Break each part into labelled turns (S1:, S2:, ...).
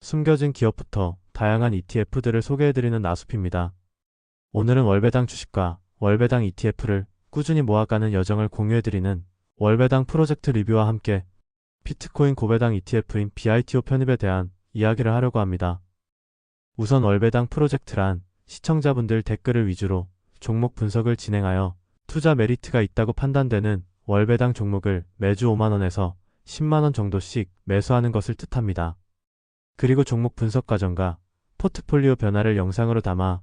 S1: 숨겨진 기업부터 다양한 ETF들을 소개해드리는 나숲입니다. 오늘은 월배당 주식과 월배당 ETF를 꾸준히 모아가는 여정을 공유해드리는 월배당 프로젝트 리뷰와 함께 비트코인 고배당 ETF인 BITO 편입에 대한 이야기를 하려고 합니다. 우선 월배당 프로젝트란 시청자분들 댓글을 위주로 종목 분석을 진행하여 투자 메리트가 있다고 판단되는 월배당 종목을 매주 5만원에서 10만원 정도씩 매수하는 것을 뜻합니다. 그리고 종목 분석 과정과 포트폴리오 변화를 영상으로 담아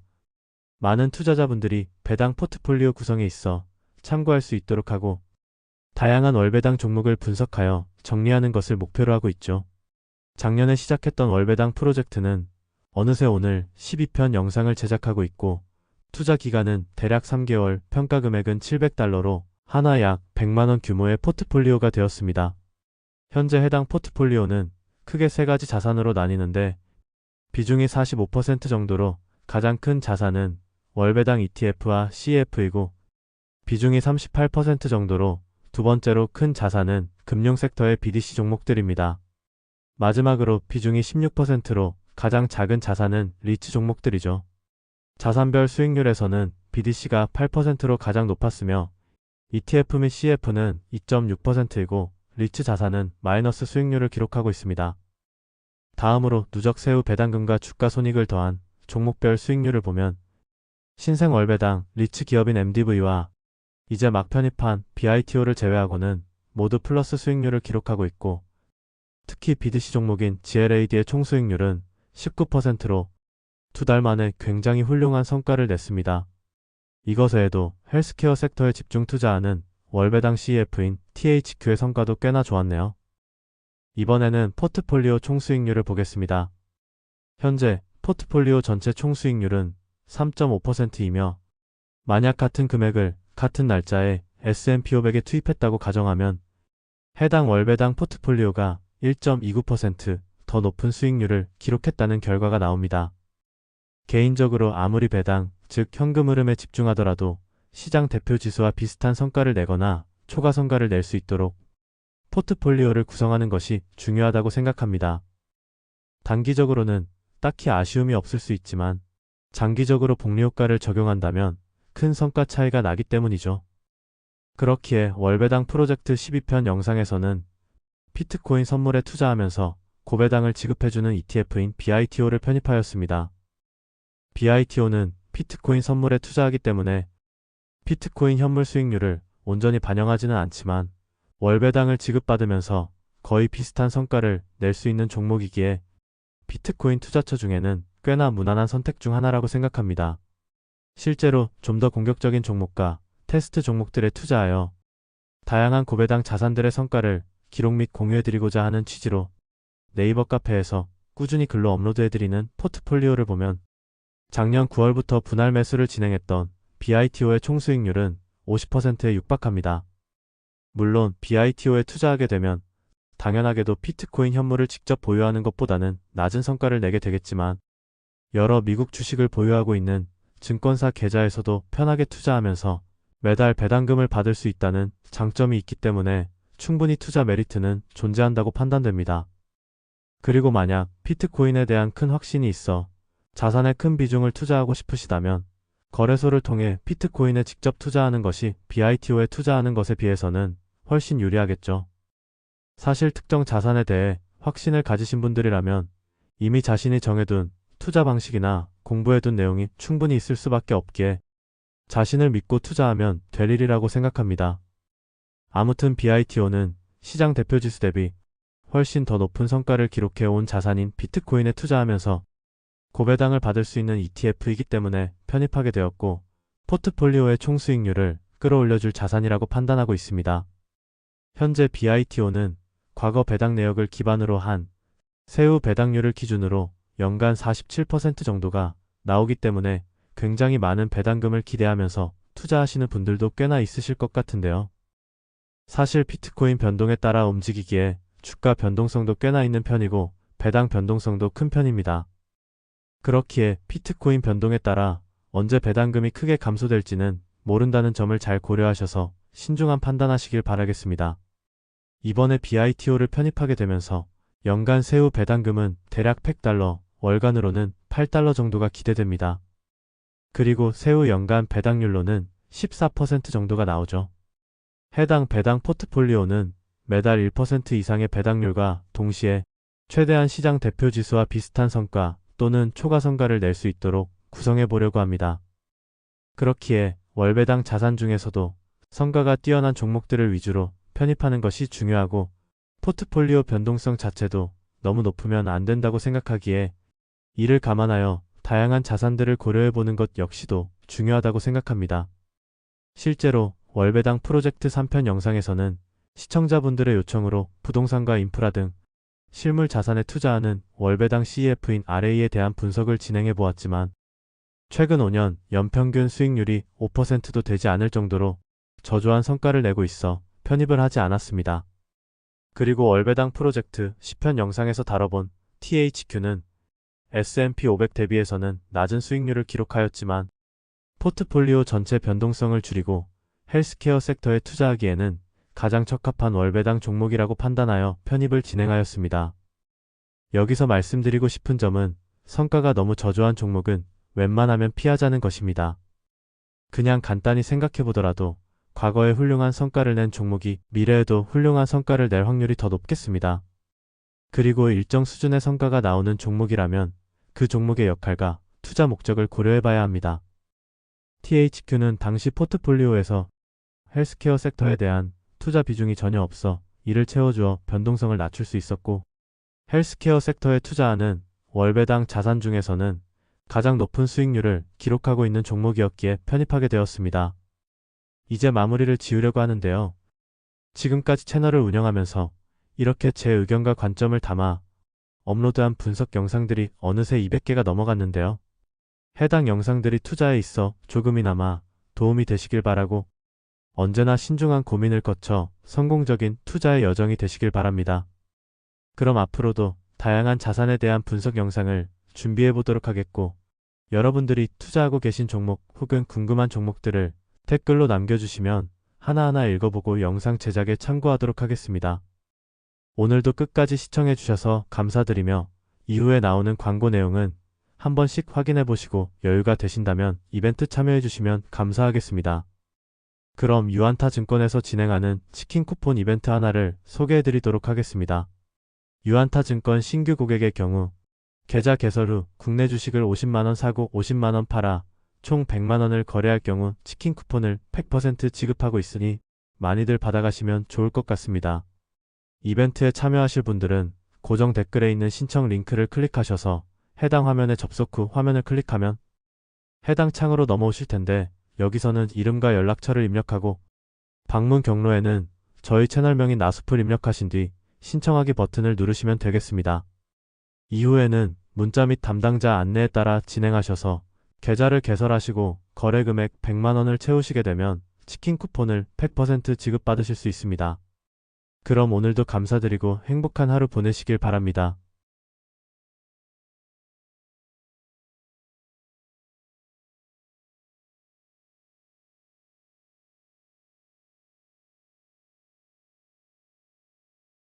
S1: 많은 투자자분들이 배당 포트폴리오 구성에 있어 참고할 수 있도록 하고 다양한 월배당 종목을 분석하여 정리하는 것을 목표로 하고 있죠. 작년에 시작했던 월배당 프로젝트는 어느새 오늘 12편 영상을 제작하고 있고 투자 기간은 대략 3개월, 평가 금액은 $700로 하나 약 100만원 규모의 포트폴리오가 되었습니다. 현재 해당 포트폴리오는 크게 세 가지 자산으로 나뉘는데 비중이 45% 정도로 가장 큰 자산은 월배당 ETF와 CEF이고 비중이 38% 정도로 두 번째로 큰 자산은 금융 섹터의 BDC 종목들입니다. 마지막으로 비중이 16%로 가장 작은 자산은 리츠 종목들이죠. 자산별 수익률에서는 BDC가 8%로 가장 높았으며 ETF 및 CF는 2.6%이고 리츠 자산은 마이너스 수익률을 기록하고 있습니다. 다음으로 누적 세후 배당금과 주가 손익을 더한 종목별 수익률을 보면 신생 월배당, 리츠 기업인 MDV와 이제 막 편입한 BITO를 제외하고는 모두 플러스 수익률을 기록하고 있고 특히 BDC 종목인 GLAD의 총 수익률은 19%로 두 달 만에 굉장히 훌륭한 성과를 냈습니다. 이것 외에도 헬스케어 섹터에 집중 투자하는 월배당 CEF인 THQ의 성과도 꽤나 좋았네요. 이번에는 포트폴리오 총수익률을 보겠습니다. 현재 포트폴리오 전체 총수익률은 3.5%이며 만약 같은 금액을 같은 날짜에 S&P 500에 투입했다고 가정하면 해당 월배당 포트폴리오가 1.29% 더 높은 수익률을 기록했다는 결과가 나옵니다. 개인적으로 아무리 배당, 즉 현금 흐름에 집중하더라도 시장 대표 지수와 비슷한 성과를 내거나 초과 성과를 낼 수 있도록 포트폴리오를 구성하는 것이 중요하다고 생각합니다. 단기적으로는 딱히 아쉬움이 없을 수 있지만 장기적으로 복리 효과를 적용한다면 큰 성과 차이가 나기 때문이죠. 그렇기에 월배당 프로젝트 12편 영상에서는 비트코인 선물에 투자하면서 고배당을 지급해주는 ETF인 BITO를 편입하였습니다. BITO는 비트코인 선물에 투자하기 때문에 비트코인 현물 수익률을 온전히 반영하지는 않지만 월배당을 지급받으면서 거의 비슷한 성과를 낼 수 있는 종목이기에 비트코인 투자처 중에는 꽤나 무난한 선택 중 하나라고 생각합니다. 실제로 좀 더 공격적인 종목과 테스트 종목들에 투자하여 다양한 고배당 자산들의 성과를 기록 및 공유해드리고자 하는 취지로 네이버 카페에서 꾸준히 글로 업로드해드리는 포트폴리오를 보면 작년 9월부터 분할 매수를 진행했던 BITO의 총수익률은 50%에 육박합니다. 물론 BITO에 투자하게 되면 당연하게도 비트코인 현물을 직접 보유하는 것보다는 낮은 성과를 내게 되겠지만 여러 미국 주식을 보유하고 있는 증권사 계좌에서도 편하게 투자하면서 매달 배당금을 받을 수 있다는 장점이 있기 때문에 충분히 투자 메리트는 존재한다고 판단됩니다. 그리고 만약 비트코인에 대한 큰 확신이 있어 자산의 큰 비중을 투자하고 싶으시다면 거래소를 통해 비트코인에 직접 투자하는 것이 BITO에 투자하는 것에 비해서는 훨씬 유리하겠죠. 사실 특정 자산에 대해 확신을 가지신 분들이라면 이미 자신이 정해둔 투자 방식이나 공부해둔 내용이 충분히 있을 수밖에 없기에 자신을 믿고 투자하면 될 일이라고 생각합니다. 아무튼 BITO는 시장 대표지수 대비 훨씬 더 높은 성과를 기록해온 자산인 비트코인에 투자하면서 고배당을 받을 수 있는 ETF이기 때문에 편입하게 되었고 포트폴리오의 총수익률을 끌어올려줄 자산이라고 판단하고 있습니다. 현재 BITO는 과거 배당 내역을 기반으로 한 세후 배당률을 기준으로 연간 47% 정도가 나오기 때문에 굉장히 많은 배당금을 기대하면서 투자하시는 분들도 꽤나 있으실 것 같은데요. 사실 비트코인 변동에 따라 움직이기에 주가 변동성도 꽤나 있는 편이고 배당 변동성도 큰 편입니다. 그렇기에 비트코인 변동에 따라 언제 배당금이 크게 감소될지는 모른다는 점을 잘 고려하셔서 신중한 판단하시길 바라겠습니다. 이번에 BITO를 편입하게 되면서 연간 세후 배당금은 대략 100달러, 월간으로는 8달러 정도가 기대됩니다. 그리고 세후 연간 배당률로는 14% 정도가 나오죠. 해당 배당 포트폴리오는 매달 1% 이상의 배당률과 동시에 최대한 시장 대표 지수와 비슷한 성과 또는 초과 성과를 낼 수 있도록 구성해 보려고 합니다. 그렇기에 월배당 자산 중에서도 성과가 뛰어난 종목들을 위주로 편입하는 것이 중요하고 포트폴리오 변동성 자체도 너무 높으면 안 된다고 생각하기에 이를 감안하여 다양한 자산들을 고려해 보는 것 역시도 중요하다고 생각합니다. 실제로 월배당 프로젝트 3편 영상에서는 시청자분들의 요청으로 부동산과 인프라 등 실물 자산에 투자하는 월배당 CEF인 RA에 대한 분석을 진행해 보았지만 최근 5년 연평균 수익률이 5%도 되지 않을 정도로 저조한 성과를 내고 있어 편입을 하지 않았습니다. 그리고 월배당 프로젝트 10편 영상에서 다뤄본 THQ는 S&P 500 대비해서는 낮은 수익률을 기록하였지만 포트폴리오 전체 변동성을 줄이고 헬스케어 섹터에 투자하기에는 가장 적합한 월배당 종목이라고 판단하여 편입을 진행하였습니다. 여기서 말씀드리고 싶은 점은 성과가 너무 저조한 종목은 웬만하면 피하자는 것입니다. 그냥 간단히 생각해보더라도 과거에 훌륭한 성과를 낸 종목이 미래에도 훌륭한 성과를 낼 확률이 더 높겠습니다. 그리고 일정 수준의 성과가 나오는 종목이라면 그 종목의 역할과 투자 목적을 고려해봐야 합니다. THQ는 당시 포트폴리오에서 헬스케어 섹터에 대한 투자 비중이 전혀 없어 이를 채워주어 변동성을 낮출 수 있었고 헬스케어 섹터에 투자하는 월배당 자산 중에서는 가장 높은 수익률을 기록하고 있는 종목이었기에 편입하게 되었습니다. 이제 마무리를 지으려고 하는데요. 지금까지 채널을 운영하면서 이렇게 제 의견과 관점을 담아 업로드한 분석 영상들이 어느새 200개가 넘어갔는데요. 해당 영상들이 투자에 있어 조금이나마 도움이 되시길 바라고 언제나 신중한 고민을 거쳐 성공적인 투자의 여정이 되시길 바랍니다. 그럼 앞으로도 다양한 자산에 대한 분석 영상을 준비해 보도록 하겠고 여러분들이 투자하고 계신 종목 혹은 궁금한 종목들을 댓글로 남겨주시면 하나하나 읽어보고 영상 제작에 참고하도록 하겠습니다. 오늘도 끝까지 시청해 주셔서 감사드리며 이후에 나오는 광고 내용은 한 번씩 확인해 보시고 여유가 되신다면 이벤트 참여해 주시면 감사하겠습니다. 그럼 유안타증권에서 진행하는 치킨 쿠폰 이벤트 하나를 소개해 드리도록 하겠습니다. 유안타증권 신규 고객의 경우 계좌 개설 후 국내 주식을 50만원 사고 50만원 팔아 총 100만원을 거래할 경우 치킨 쿠폰을 100% 지급하고 있으니 많이들 받아가시면 좋을 것 같습니다. 이벤트에 참여하실 분들은 고정 댓글에 있는 신청 링크를 클릭하셔서 해당 화면에 접속 후 화면을 클릭하면 해당 창으로 넘어오실 텐데 여기서는 이름과 연락처를 입력하고 방문 경로에는 저희 채널명인 나수풀 입력하신 뒤 신청하기 버튼을 누르시면 되겠습니다. 이후에는 문자 및 담당자 안내에 따라 진행하셔서 계좌를 개설하시고 거래 금액 100만원을 채우시게 되면 치킨 쿠폰을 100% 지급받으실 수 있습니다. 그럼 오늘도 감사드리고 행복한 하루 보내시길 바랍니다.